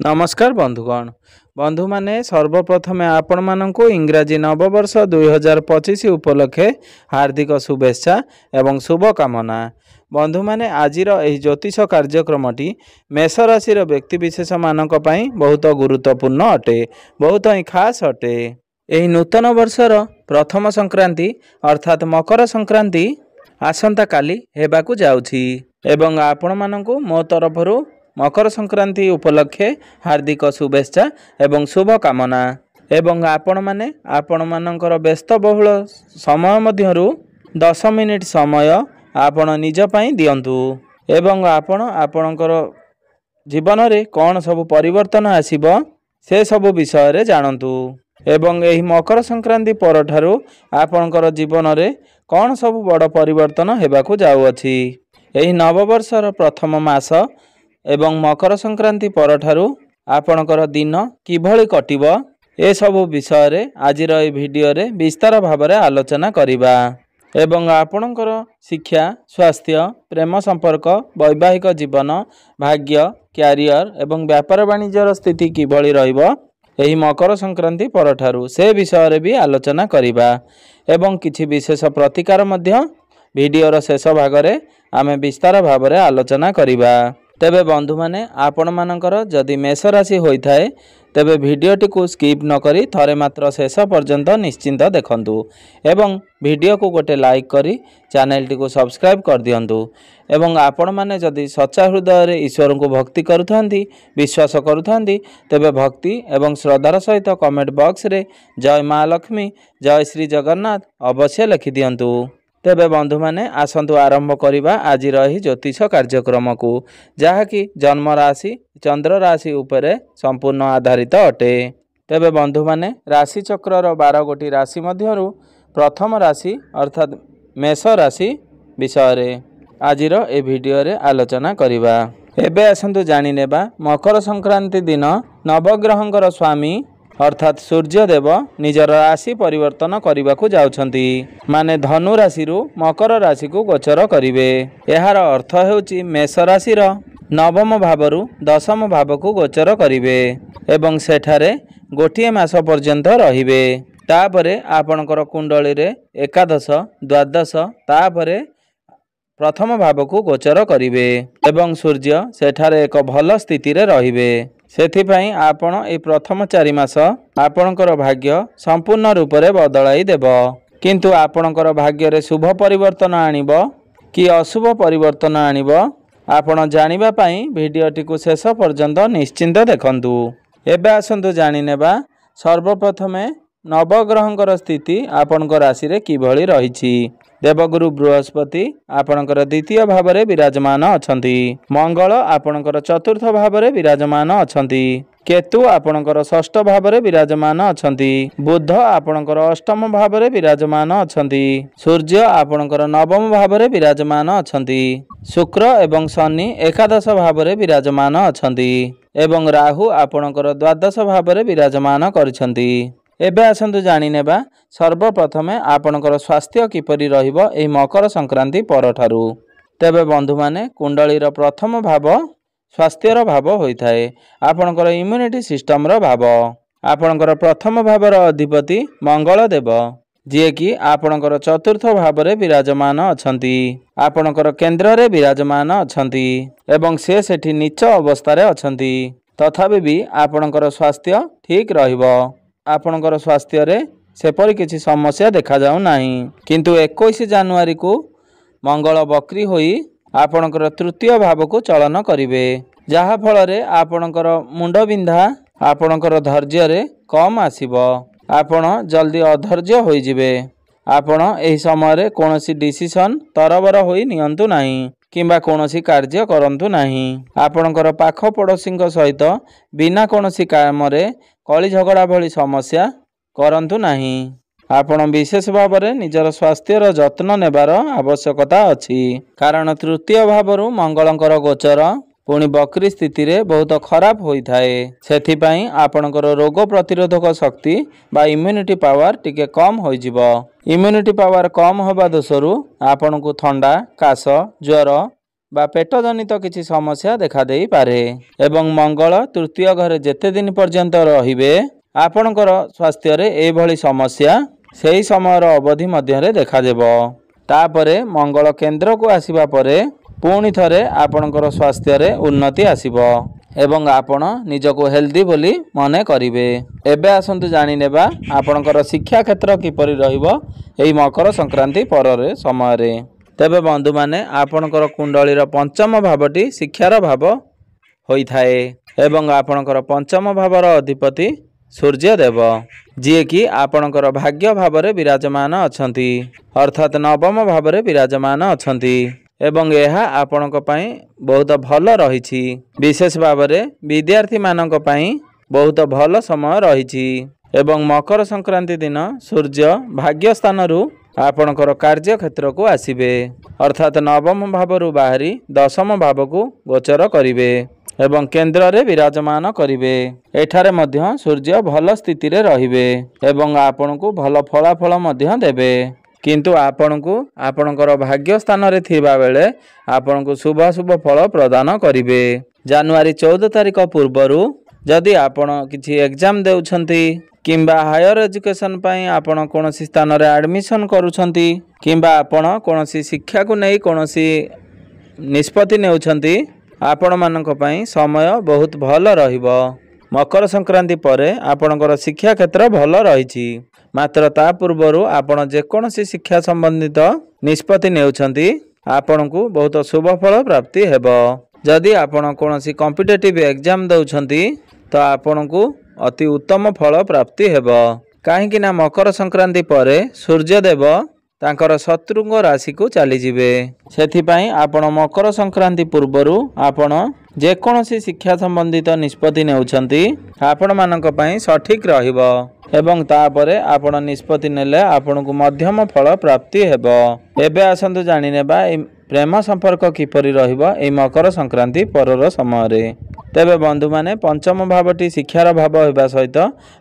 नमस्कार बंधुगण बंधु माने सर्वप्रथमे आपण मानक इंग्राजी नववर्ष 2025 उपलक्षे हार्दिक शुभेच्छा एवं शुभकामना। बंधु माने आजिर एही ज्योतिष कार्यक्रमटी मेष राशि व्यक्तिविशेष मानक पई बहुत गुरुत्वपूर्ण अटे, बहुत ही खास अटे। एही नूतन वर्षर प्रथम संक्रांति अर्थात मकर संक्रांति आसंता काली हेबाकू जाउछि एवं आपण मानक मो तरफरु मकर संक्रांति उपलक्षे हार्दिक शुभेच्छा एवं शुभकामना। एवं आपण माने आपण मानकर व्यस्तबहुल समय मध्यरु 10 मिनिट समय आपण निज पई दियंतु एवं आपण आपणकर जीवन रे कौन सब परिवर्तन आसीबो से सब विषय रे जानंतु एवं एही मकर संक्रांति परठारु आपणकर जीवन रे कौन सब बड़ परिवर्तन हेबाकू जाउअछि। एही नववर्षर प्रथम मास एवं मकर संक्रांति परठारु आपणकर दिन किभଳି कटिबो ए सब विषय रे आजिर ए वीडियो रे विस्तार भाव रे आलोचना करिबा एवं आपणकर शिक्षा, स्वास्थ्य, प्रेम संपर्क, वैवाहिक जीवन, भाग्य, कैरियर एवं व्यापार वाणिज्यर स्थिति किभଳି रहिबो एही मकर संक्रांति परठारु से विषय रे भी आलोचना करिबा एवं किछि विशेष प्रतिकार मध्य वीडियो रो शेष भाग रे आमे विस्तार भाव रे आलोचना करिबा। तेबे बंधु माने आपण मानकर जदि मेष राशि होई थाए तेबे वीडियोटी को स्किप न करी थरे मात्र शेष पर्यंत निश्चिंत देखंतु एवं वीडियो को गोटे लाइक करी चैनल टी को सब्सक्राइब कर दियंतु एवं आपण माने जदि सच्चा हृदय रे ईश्वर को भक्ति करुथांती विश्वास करुथांती तेबे भक्ति एवं श्रद्धार सहित कमेंट बॉक्स रे जय माँ लक्ष्मी जय श्री जगन्नाथ अवश्य लिखि दियंतु। तेबे बंधु माने आसंतु आरंभ करिबा आजिर एही ज्योतिष कार्यक्रम को जहाँकि जन्म राशि चंद्र राशि उपरे संपूर्ण आधारित अटे। तेबे बंधु माने राशि चक्रर 12 गोटी राशि मध्यरु प्रथम राशि अर्थात मेष राशि विषय रे आजिर ए वीडियो रे आलोचना करिबा। एबे आसंतु जानि नेबा मकर संक्रांति दिन नवग्रहंकर स्वामी अर्थात सूर्यदेव निजर राशि परिवर्तन करने जाउछंती माने धनु राशि रु मकर राशि को गोचर करिवे। एहार अर्थ हेउची मेष राशि रो नवम भावरु दशम भाव को गोचर करिवे एवं सेठारे गोटिए मास पर्यंत रहिवे। तापरे आपणकर कुंडली रे एकादश द्वादश तापरे प्रथम भाव को गोचर करिवे एवं सूर्य सेठारे एक भल स्थिति रे रहिवे। सेथिपाई आपण ए प्रथम 4 मास आपणकर भाग्य संपूर्ण रूप से बदलाई देव किंतु आपणकर भाग्य रे शुभ परिवर्तन आनिब कि अशुभ परिवर्तन आनिब आपण जानिबा पई वीडियोटी को शेष पर्यंत निश्चिंत देखंतु। एबे आसंतु जानि नेबा सर्वप्रथमे नवग्रहंकर स्थिति आपणकर राशि रे किभଳି रहिछि। देवगुरु बृहस्पति आपणकर द्वितीय भाव रे विराजमान अछंती, मंगल आपणकर चतुर्थ भाव रे विराजमान अछंती, केतु आपणकर षष्ठ भाव रे विराजमान अछंती, बुध आपणकर अष्टम भाव रे विराजमान अछंती, सूर्य आपणकर नवम भाव रे विराजमान अछंती, शुक्र एवं शनि एकादश भाव रे विराजमान अछंती एवं राहु आपणकर द्वादश भाव रे विराजमान करछंती। एबे आसंतु जानि नेबा सर्वप्रथमे आपणकर स्वास्थ्य किपरि रहिबो एही मकर संक्रांति परठारु। तेबे बंधु माने कुंडलीर प्रथम भाव स्वास्थ्यर भाव होइथाए आपणकर इम्यूनिटी सिस्टम रो भाव। आपणकर प्रथम भावर अधिपति मंगल देव जे कि आपणकर चतुर्थ भाव रे विराजमान अछंती, आपणकर केंद्र रे विराजमान अछंती एवं से सेठी नीच अवस्था रे अछंती तथापि भी आपणकर स्वास्थ्य ठीक रहिबो। आपणकर स्वास्थ्य रे सेपरि किछि समस्या देखा जाउ नाही किंतु 21 जनवरी को मंगल बक्री होई आपणकर तृतीय भाव को चलन करिवे जहा फल रे आपणकर मुंड बिंधा आपणकर धैर्य रे कम आसीबो। आपण जल्दी अधैर्य होई जिवे। आपण एही समय रे कोनोसी डिसिजन तरबर होई नियंतु नाही किंबा कोनोसी कार्य करंतु नाही। आपणकर पाख पड़ोसी सहित बिना कोनोसी काम रे कली झगड़ा भली समस्या करंतु नाही। आपण विशेष भाव रे निजर स्वास्थ्यर जत्न नेबार आवश्यकता अछि कारण तृतीय भावरु मंगलंकर गोचर पुणी बकरी स्थिति रे बहुत खराब होई थाए। सेथिपाई आपणकर रोग प्रतिरोधक शक्ति बा इम्यूनिटी पावर टिके कम होई जिवो। इम्यूनिटी पावर कम होबा दोषरु आपणकु ठंडा, काश, ज्वर ବା ପେଟ ଜନିତ କିଛି ସମସ୍ୟା ଦେଖାଦେଇପାରେ। ଏବଂ ମଙ୍ଗଳ ତୃତୀୟ ଘରେ ଯେତେ ଦିନ ପର୍ଯ୍ୟନ୍ତ ରହିବେ ଆପଣଙ୍କର ସ୍ୱାସ୍ଥ୍ୟରେ ଏଭଳି ସମସ୍ୟା ସେହି ସମୟର ଅବଧି ମଧ୍ୟରେ ଦେଖାଦେବ। ତାପରେ ମଙ୍ଗଳ କେନ୍ଦ୍ରକୁ ଆସିବା ପରେ ପୁଣି ଥରେ ଆପଣଙ୍କର ସ୍ୱାସ୍ଥ୍ୟରେ ଉନ୍ନତି ଆସିବ ଏବଂ ଆପଣ ନିଜକୁ ହେଲ୍ଦି ବୋଲି ମନେ କରିବେ। ଏବେ ଆସନ୍ତୁ ଜାଣିନେବା ଆପଣଙ୍କର ଶିକ୍ଷା କ୍ଷେତ୍ର କିପରି ରହିବ ଏହି ମକର ସଂକ୍ରାନ୍ତି ପରରେ ସମୟରେ। ତେବେ ବନ୍ଧୁମାନେ ଆପଣଙ୍କର କୁଣ୍ଡଳୀର ପଞ୍ଚମ ଭାବଟି ଶିକ୍ଷାର ଭାବ ହୋଇଥାଏ ଏବଂ ଆପଣଙ୍କର ପଞ୍ଚମ ଭାବର ଅଧିପତି ସୂର୍ଯ୍ୟଦେବ, ଯିଏକି ଆପଣଙ୍କର ଭାଗ୍ୟ ଭାବରେ ବିରାଜମାନ ଅଛନ୍ତି, ଅର୍ଥାତ୍ ନବମ ଭାବରେ ବିରାଜମାନ ଅଛନ୍ତି ଏବଂ ଏହା ଆପଣଙ୍କ ପାଇଁ ବହୁତ ଭଲ ରହିଛି। ବିଶେଷ ଭାବରେ ବିଦ୍ୟାର୍ଥୀମାନଙ୍କ ପାଇଁ ବହୁତ ଭଲ ସମୟ ରହିଛି ଏବଂ ମକର ସଂକ୍ରାନ୍ତି ଦିନ ସୂର୍ଯ୍ୟ ଭାଗ୍ୟ ସ୍ଥାନରୁ ଆପଣଙ୍କର କାର୍ଯ୍ୟକ୍ଷେତ୍ରକୁ ଆସିବେ, ଅର୍ଥାତ୍ ନବମ ଭାବରୁ ବାହାରି ଦଶମ ଭାବକୁ ଗୋଚର କରିବେ ଏବଂ କେନ୍ଦ୍ରରେ ବିରାଜମାନ କରିବେ। ଏଠାରେ ମଧ୍ୟ ସୂର୍ଯ୍ୟ ଭଲ ସ୍ଥିତିରେ ରହିବେ ଏବଂ ଆପଣଙ୍କୁ ଭଲ ଫଳାଫଳ ମଧ୍ୟ ଦେବେ, କିନ୍ତୁ ଆପଣଙ୍କୁ ଆପଣଙ୍କର ଭାଗ୍ୟ ସ୍ଥାନରେ ଥିବା ବେଳେ ଆପଣଙ୍କୁ ଶୁଭାଶୁଭ ଫଳ ପ୍ରଦାନ କରିବେ। ଜାନୁଆରୀ 14 ତାରିଖ ପୂର୍ବରୁ ଯଦି ଆପଣ କିଛି ଏକ୍ଜାମ ଦେଉଛନ୍ତି କିମ୍ବା ହାୟର ଏଜୁକେସନ୍ ପାଇଁ ଆପଣ କୌଣସି ସ୍ଥାନରେ ଆଡ଼ମିସନ୍ କରୁଛନ୍ତି କିମ୍ବା ଆପଣ କୌଣସି ଶିକ୍ଷାକୁ ନେଇ କୌଣସି ନିଷ୍ପତ୍ତି ନେଉଛନ୍ତି, ଆପଣମାନଙ୍କ ପାଇଁ ସମୟ ବହୁତ ଭଲ ରହିବ। ମକର ସଂକ୍ରାନ୍ତି ପରେ ଆପଣଙ୍କର ଶିକ୍ଷା କ୍ଷେତ୍ର ଭଲ ରହିଛି, ମାତ୍ର ତା ପୂର୍ବରୁ ଆପଣ ଯେକୌଣସି ଶିକ୍ଷା ସମ୍ବନ୍ଧିତ ନିଷ୍ପତ୍ତି ନେଉଛନ୍ତି ଆପଣଙ୍କୁ ବହୁତ ଶୁଭ ଫଳ ପ୍ରାପ୍ତି ହେବ। ଯଦି ଆପଣ କୌଣସି କମ୍ପିଟେଟିଭ୍ ଏକ୍ଜାମ ଦେଉଛନ୍ତି ତ ଆପଣଙ୍କୁ ଅତି ଉତ୍ତମ ଫଳ ପ୍ରାପ୍ତି ହେବ, କାହିଁକି ନା ମକର ସଂକ୍ରାନ୍ତି ପରେ ସୂର୍ଯ୍ୟଦେବ ତାଙ୍କର ଶତ୍ରୁଙ୍କ ରାଶିକୁ ଚାଲିଯିବେ। ସେଥିପାଇଁ ଆପଣ ମକର ସଂକ୍ରାନ୍ତି ପୂର୍ବରୁ ଆପଣ ଯେକୌଣସି ଶିକ୍ଷା ସମ୍ବନ୍ଧିତ ନିଷ୍ପତ୍ତି ନେଉଛନ୍ତି ଆପଣମାନଙ୍କ ପାଇଁ ସଠିକ୍ ରହିବ ଏବଂ ତାପରେ ଆପଣ ନିଷ୍ପତ୍ତି ନେଲେ ଆପଣଙ୍କୁ ମଧ୍ୟମ ଫଳ ପ୍ରାପ୍ତି ହେବ। ଏବେ ଆସନ୍ତୁ ଜାଣିନେବା ଏହି ପ୍ରେମ ସମ୍ପର୍କ କିପରି ରହିବ ଏହି ମକର ସଂକ୍ରାନ୍ତି ପରର ସମୟରେ। ତେବେ ବନ୍ଧୁମାନେ ପଞ୍ଚମ ଭାବଟି ଶିକ୍ଷାର ଭାବ ହେବା ସହିତ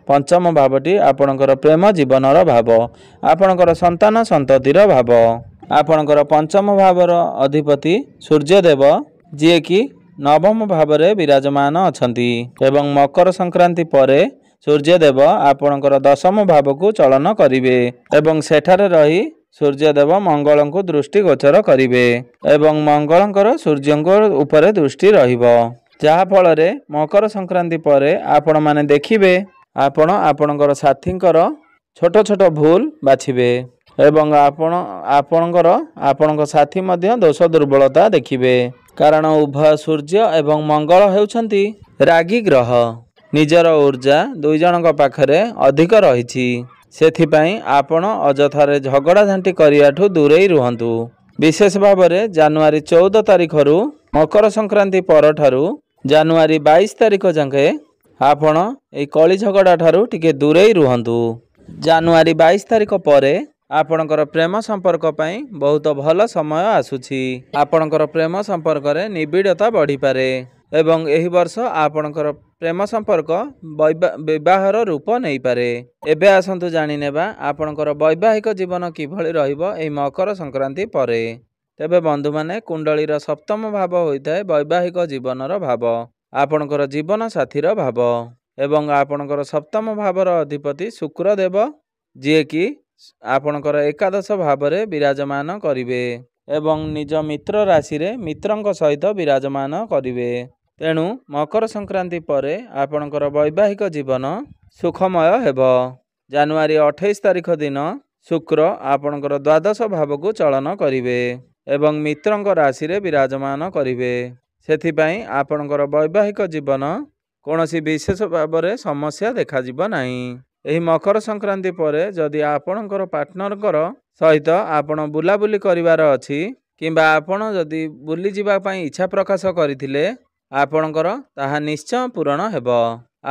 ପଞ୍ଚମ ଭାବଟି ଆପଣଙ୍କର ପ୍ରେମ ଜୀବନର ଭାବ, ଆପଣଙ୍କର ସନ୍ତାନ ସନ୍ତତିର ଭାବ। ଆପଣଙ୍କର ପଞ୍ଚମ ଭାବର ଅଧିପତି ସୂର୍ଯ୍ୟଦେବ, ଯିଏକି ନବମ ଭାବରେ ବିରାଜମାନ ଅଛନ୍ତି ଏବଂ ମକର ସଂକ୍ରାନ୍ତି ପରେ ସୂର୍ଯ୍ୟଦେବ ଆପଣଙ୍କର ଦଶମ ଭାବକୁ ଚଳନ କରିବେ ଏବଂ ସେଠାରେ ରହି ସୂର୍ଯ୍ୟଦେବ ମଙ୍ଗଳଙ୍କୁ ଦୃଷ୍ଟି ଗୋଚର କରିବେ ଏବଂ ମଙ୍ଗଳଙ୍କର ସୂର୍ଯ୍ୟଙ୍କ ଉପରେ ଦୃଷ୍ଟି ରହିବ, ଯାହାଫଳରେ ମକର ସଂକ୍ରାନ୍ତି ପରେ ଆପଣମାନେ ଦେଖିବେ ଆପଣ ଆପଣଙ୍କର ସାଥୀଙ୍କର ଛୋଟ ଛୋଟ ଭୁଲ ବାଛିବେ ଏବଂ ଆପଣଙ୍କ ସାଥୀ ମଧ୍ୟ ଦୋଷ ଦୁର୍ବଳତା ଦେଖିବେ, କାରଣ ଉଭୟ ସୂର୍ଯ୍ୟ ଏବଂ ମଙ୍ଗଳ ହେଉଛନ୍ତି ରାଗି ଗ୍ରହ। ନିଜର ଊର୍ଜା ଦୁଇ ଜଣଙ୍କ ପାଖରେ ଅଧିକ ରହିଛି, ସେଥିପାଇଁ ଆପଣ ଅଯଥାରେ ଝଗଡ଼ା ଝାଣ୍ଟି କରିବାଠୁ ଦୂରେଇ ରୁହନ୍ତୁ। ବିଶେଷ ଭାବରେ ଜାନୁଆରୀ 14 ତାରିଖରୁ ମକର ସଂକ୍ରାନ୍ତି ପରଠାରୁ ଜାନୁଆରୀ 22 ତାରିଖ ଯାକେ ଆପଣ ଏହି କଳି ଝଗଡ଼ା ଠାରୁ ଟିକେ ଦୂରେଇ ରୁହନ୍ତୁ। ଜାନୁଆରୀ 22 ତାରିଖ ପରେ ଆପଣଙ୍କର ପ୍ରେମ ସମ୍ପର୍କ ପାଇଁ ବହୁତ ଭଲ ସମୟ ଆସୁଛି। ଆପଣଙ୍କର ପ୍ରେମ ସମ୍ପର୍କରେ ନିବିଡ଼ତା ବଢ଼ିପାରେ ଏବଂ ଏହି ବର୍ଷ ଆପଣଙ୍କର ପ୍ରେମ ସମ୍ପର୍କ ବିବାହର ରୂପ ନେଇପାରେ। ଏବେ ଆସନ୍ତୁ ଜାଣିନେବା ଆପଣଙ୍କର ବୈବାହିକ ଜୀବନ କିଭଳି ରହିବ ଏହି ମକର ସଂକ୍ରାନ୍ତି ପରେ। ତେବେ ବନ୍ଧୁମାନେ କୁଣ୍ଡଳୀର ସପ୍ତମ ଭାବ ହୋଇଥାଏ ବୈବାହିକ ଜୀବନର ଭାବ, ଆପଣଙ୍କର ଜୀବନ ସାଥୀର ଭାବ ଏବଂ ଆପଣଙ୍କର ସପ୍ତମ ଭାବର ଅଧିପତି ଶୁକ୍ରଦେବ, ଯିଏକି ଆପଣଙ୍କର ଏକାଦଶ ଭାବରେ ବିରାଜମାନ କରିବେ ଏବଂ ନିଜ ମିତ୍ର ରାଶିରେ ମିତ୍ରଙ୍କ ସହିତ ବିରାଜମାନ କରିବେ। ତେଣୁ ମକର ସଂକ୍ରାନ୍ତି ପରେ ଆପଣଙ୍କର ବୈବାହିକ ଜୀବନ ସୁଖମୟ ହେବ। ଜାନୁଆରୀ 28 ତାରିଖ ଦିନ ଶୁକ୍ର ଆପଣଙ୍କର ଦ୍ୱାଦଶ ଭାବକୁ ଚଳନ କରିବେ ଏବଂ ମିତ୍ରଙ୍କ ରାଶିରେ ବିରାଜମାନ କରିବେ। ସେଥିପାଇଁ ଆପଣଙ୍କର ବୈବାହିକ ଜୀବନ କୌଣସି ବିଶେଷ ଭାବରେ ସମସ୍ୟା ଦେଖାଯିବ ନାହିଁ। ଏହି ମକର ସଂକ୍ରାନ୍ତି ପରେ ଯଦି ଆପଣଙ୍କର ପାର୍ଟନରଙ୍କର ସହିତ ଆପଣ ବୁଲାବୁଲି କରିବାର ଅଛି କିମ୍ବା ଆପଣ ଯଦି ବୁଲିଯିବା ପାଇଁ ଇଚ୍ଛା ପ୍ରକାଶ କରିଥିଲେ ଆପଣଙ୍କର ତାହା ନିଶ୍ଚୟ ପୂରଣ ହେବ।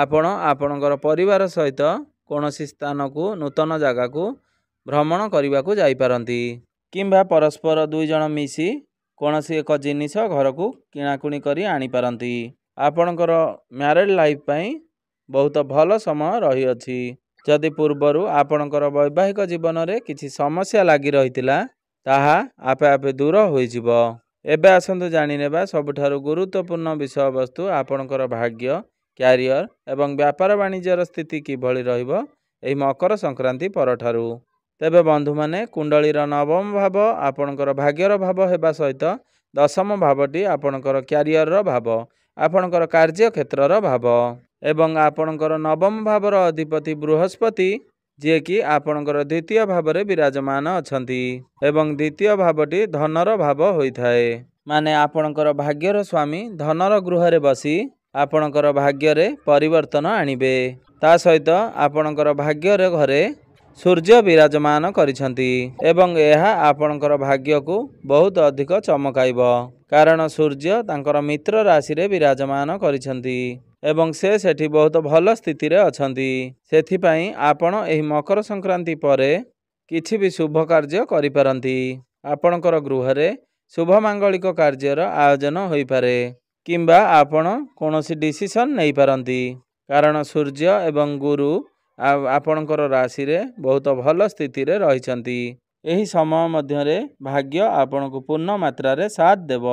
ଆପଣ ଆପଣଙ୍କର ପରିବାର ସହିତ କୌଣସି ସ୍ଥାନକୁ ନୂତନ ଜାଗାକୁ ଭ୍ରମଣ କରିବାକୁ ଯାଇପାରନ୍ତି କିମ୍ବା ପରସ୍ପର ଦୁଇ ଜଣ ମିଶି କୌଣସି ଏକ ଜିନିଷ ଘରକୁ କିଣାକୁଣି କରି ଆଣିପାରନ୍ତି। ଆପଣଙ୍କର ମ୍ୟାରେଡ୍ ଲାଇଫ୍ ପାଇଁ ବହୁତ ଭଲ ସମୟ ରହିଅଛି। ଯଦି ପୂର୍ବରୁ ଆପଣଙ୍କର ବୈବାହିକ ଜୀବନରେ କିଛି ସମସ୍ୟା ଲାଗି ରହିଥିଲା ତାହା ଆପେ ଆପେ ଦୂର ହୋଇଯିବ ଏବେ ଆସନ୍ତୁ ଜାଣିନେବା ସବୁଠାରୁ ଗୁରୁତ୍ୱପୂର୍ଣ୍ଣ ବିଷୟବସ୍ତୁ ଆପଣଙ୍କର ଭାଗ୍ୟ, କ୍ୟାରିୟର ଏବଂ ବ୍ୟାପାର ବାଣିଜ୍ୟର ସ୍ଥିତି କିଭଳି ରହିବ ଏହି ମକର ସଂକ୍ରାନ୍ତି ପରଠାରୁ। ତେବେ ବନ୍ଧୁମାନେ କୁଣ୍ଡଳୀର ନବମ ଭାବ ଆପଣଙ୍କର ଭାଗ୍ୟର ଭାବ ହେବା ସହିତ ଦଶମ ଭାବଟି ଆପଣଙ୍କର କ୍ୟାରିୟରର ଭାବ, ଆପଣଙ୍କର କାର୍ଯ୍ୟକ୍ଷେତ୍ରର ଭାବ ଏବଂ ଆପଣଙ୍କର ନବମ ଭାବର ଅଧିପତି ବୃହସ୍ପତି ଯିଏକି ଆପଣଙ୍କର ଦ୍ୱିତୀୟ ଭାବରେ ବିରାଜମାନ ଅଛନ୍ତି ଏବଂ ଦ୍ୱିତୀୟ ଭାବଟି ଧନର ଭାବ ହୋଇଥାଏ। ମାନେ ଆପଣଙ୍କର ଭାଗ୍ୟର ସ୍ୱାମୀ ଧନର ଗୃହରେ ବସି ଆପଣଙ୍କର ଭାଗ୍ୟରେ ପରିବର୍ତ୍ତନ ଆଣିବେ। ତା ସହିତ ଆପଣଙ୍କର ଭାଗ୍ୟର ଘରେ ସୂର୍ଯ୍ୟ ବିରାଜମାନ କରିଛନ୍ତି ଏବଂ ଏହା ଆପଣଙ୍କର ଭାଗ୍ୟକୁ ବହୁତ ଅଧିକ ଚମକାଇବ, କାରଣ ସୂର୍ଯ୍ୟ ତାଙ୍କର ମିତ୍ର ରାଶିରେ ବିରାଜମାନ କରିଛନ୍ତି ଏବଂ ସେ ସେଠି ବହୁତ ଭଲ ସ୍ଥିତିରେ ଅଛନ୍ତି। ସେଥିପାଇଁ ଆପଣ ଏହି ମକର ସଂକ୍ରାନ୍ତି ପରେ କିଛି ବି ଶୁଭ କାର୍ଯ୍ୟ କରିପାରନ୍ତି। ଆପଣଙ୍କର ଗୃହରେ ଶୁଭ ମାଙ୍ଗଳିକ କାର୍ଯ୍ୟର ଆୟୋଜନ ହୋଇପାରେ କିମ୍ବା ଆପଣ କୌଣସି ଡିସିସନ୍ ନେଇପାରନ୍ତି, କାରଣ ସୂର୍ଯ୍ୟ ଏବଂ ଗୁରୁ ଆପଣଙ୍କର ରାଶିରେ ବହୁତ ଭଲ ସ୍ଥିତିରେ ରହିଛନ୍ତି। ଏହି ସମୟ ମଧ୍ୟରେ ଭାଗ୍ୟ ଆପଣଙ୍କୁ ପୂର୍ଣ୍ଣ ମାତ୍ରାରେ ସାଥ ଦେବ।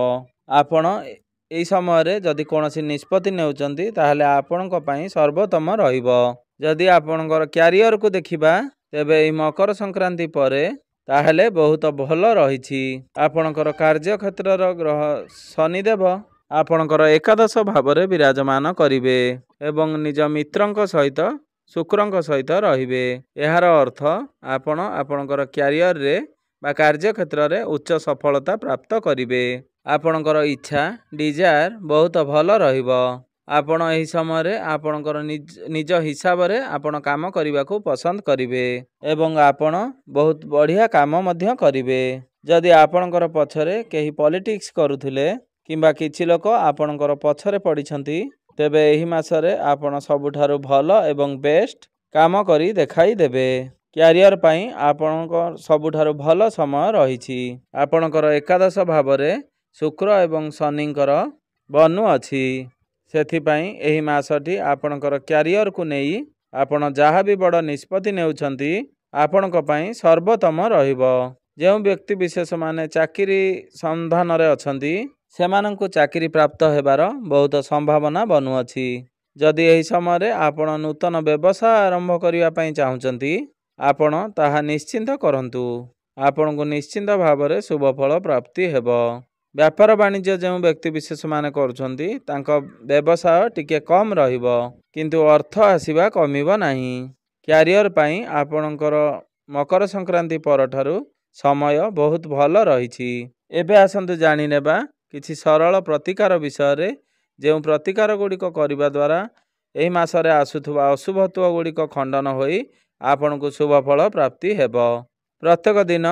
ଆପଣ ଏହି ସମୟରେ ଯଦି କୌଣସି ନିଷ୍ପତ୍ତି ନେଉଛନ୍ତି ତାହେଲେ ଆପଣଙ୍କ ପାଇଁ ସର୍ବୋତ୍ତମ ରହିବ। ଯଦି ଆପଣଙ୍କର କ୍ୟାରିୟରକୁ ଦେଖିବା ତେବେ ଏହି ମକର ସଂକ୍ରାନ୍ତି ପରେ ତାହେଲେ ବହୁତ ଭଲ ରହିଛି। ଆପଣଙ୍କର କାର୍ଯ୍ୟକ୍ଷେତ୍ରର ଗ୍ରହ ଶନିଦେବ ଆପଣଙ୍କର ଏକାଦଶ ଭାବରେ ବିରାଜମାନ କରିବେ ଏବଂ ନିଜ ମିତ୍ରଙ୍କ ସହିତ ଶୁକ୍ରଙ୍କ ସହିତ ରହିବେ। ଏହାର ଅର୍ଥ ଆପଣ ଆପଣଙ୍କର କ୍ୟାରିୟରରେ ବା କାର୍ଯ୍ୟକ୍ଷେତ୍ରରେ ଉଚ୍ଚ ସଫଳତା ପ୍ରାପ୍ତ କରିବେ। ଆପଣଙ୍କର ଇଚ୍ଛା ଡିଜାୟାର ବହୁତ ଭଲ ରହିବ। ଆପଣ ଏହି ସମୟରେ ଆପଣଙ୍କର ନିଜ ହିସାବରେ ଆପଣ କାମ କରିବାକୁ ପସନ୍ଦ କରିବେ ଏବଂ ଆପଣ ବହୁତ ବଢ଼ିଆ କାମ ମଧ୍ୟ କରିବେ। ଯଦି ଆପଣଙ୍କର ପଛରେ କେହି ପଲିଟିକ୍ସ କରୁଥିଲେ କିମ୍ବା କିଛି ଲୋକ ଆପଣଙ୍କର ପଛରେ ପଡ଼ିଛନ୍ତି ତେବେ ଏହି ମାସରେ ଆପଣ ସବୁଠାରୁ ଭଲ ଏବଂ ବେଷ୍ଟ କାମ କରି ଦେଖାଇ ଦେବେ। କ୍ୟାରିୟର ପାଇଁ ଆପଣଙ୍କ ସବୁଠାରୁ ଭଲ ସମୟ ରହିଛି। ଆପଣଙ୍କର ଏକାଦଶ ଭାବରେ ଶୁକ୍ର ଏବଂ ଶନିଙ୍କର ବନୁ ଅଛି। ସେଥିପାଇଁ ଏହି ମାସଟି ଆପଣଙ୍କର କ୍ୟାରିୟରକୁ ନେଇ ଆପଣ ଯାହା ବି ବଡ଼ ନିଷ୍ପତ୍ତି ନେଉଛନ୍ତି ଆପଣଙ୍କ ପାଇଁ ସର୍ବୋତ୍ତମ ରହିବ। ଯେଉଁ ବ୍ୟକ୍ତି ବିଶେଷମାନେ ଚାକିରି ସନ୍ଧାନରେ ଅଛନ୍ତି ସେମାନଙ୍କୁ ଚାକିରି ପ୍ରାପ୍ତ ହେବାର ବହୁତ ସମ୍ଭାବନା ବନୁଅଛି। ଯଦି ଏହି ସମୟରେ ଆପଣ ନୂତନ ବ୍ୟବସାୟ ଆରମ୍ଭ କରିବା ପାଇଁ ଚାହୁଁଛନ୍ତି ଆପଣ ତାହା ନିଶ୍ଚିନ୍ତ କରନ୍ତୁ। ଆପଣଙ୍କୁ ନିଶ୍ଚିନ୍ତ ଭାବରେ ଶୁଭଫଳ ପ୍ରାପ୍ତି ହେବ। ବ୍ୟାପାର ବାଣିଜ୍ୟ ଯେଉଁ ବ୍ୟକ୍ତି ବିଶେଷମାନେ କରୁଛନ୍ତି ତାଙ୍କ ବ୍ୟବସାୟ ଟିକେ କମ୍ ରହିବ କିନ୍ତୁ ଅର୍ଥ ଆସିବା କମିବ ନାହିଁ। କ୍ୟାରିୟର ପାଇଁ ଆପଣଙ୍କର ମକର ସଂକ୍ରାନ୍ତି ପରଠାରୁ ସମୟ ବହୁତ ଭଲ ରହିଛି। ଏବେ ଆସନ୍ତୁ ଜାଣିନେବା କିଛି ସରଳ ପ୍ରତିକାର ବିଷୟରେ, ଯେଉଁ ପ୍ରତିକାର ଗୁଡ଼ିକ କରିବା ଦ୍ୱାରା ଏହି ମାସରେ ଆସୁଥିବା ଅଶୁଭତ୍ୱ ଗୁଡ଼ିକ ଖଣ୍ଡନ ହୋଇ ଆପଣଙ୍କୁ ଶୁଭଫଳ ପ୍ରାପ୍ତି ହେବ। ପ୍ରତ୍ୟେକ ଦିନ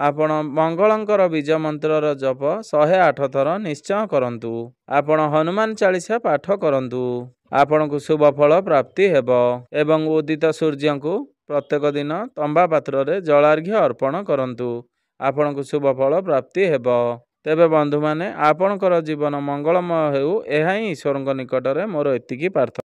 ଆପଣ ମଙ୍ଗଳଙ୍କର ବୀଜ ମନ୍ତ୍ରର ଜପ 108 ଥର ନିଶ୍ଚୟ କରନ୍ତୁ। ଆପଣ ହନୁମାନ ଚାଳିଶା ପାଠ କରନ୍ତୁ। ଆପଣଙ୍କୁ ଶୁଭଫଳ ପ୍ରାପ୍ତି ହେବ ଏବଂ ଉଦିତ ସୂର୍ଯ୍ୟଙ୍କୁ ପ୍ରତ୍ୟେକ ଦିନ ତମ୍ବା ପାତ୍ରରେ ଜଳାର୍ଘ୍ୟ ଅର୍ପଣ କରନ୍ତୁ। ଆପଣଙ୍କୁ ଶୁଭଫଳ ପ୍ରାପ୍ତି ହେବ। ତେବେ ବନ୍ଧୁମାନେ ଆପଣଙ୍କର ଜୀବନ ମଙ୍ଗଳମୟ ହେଉ, ଏହା ହିଁ ଈଶ୍ୱରଙ୍କ ନିକଟରେ ମୋର ଏତିକି ପ୍ରାର୍ଥନା।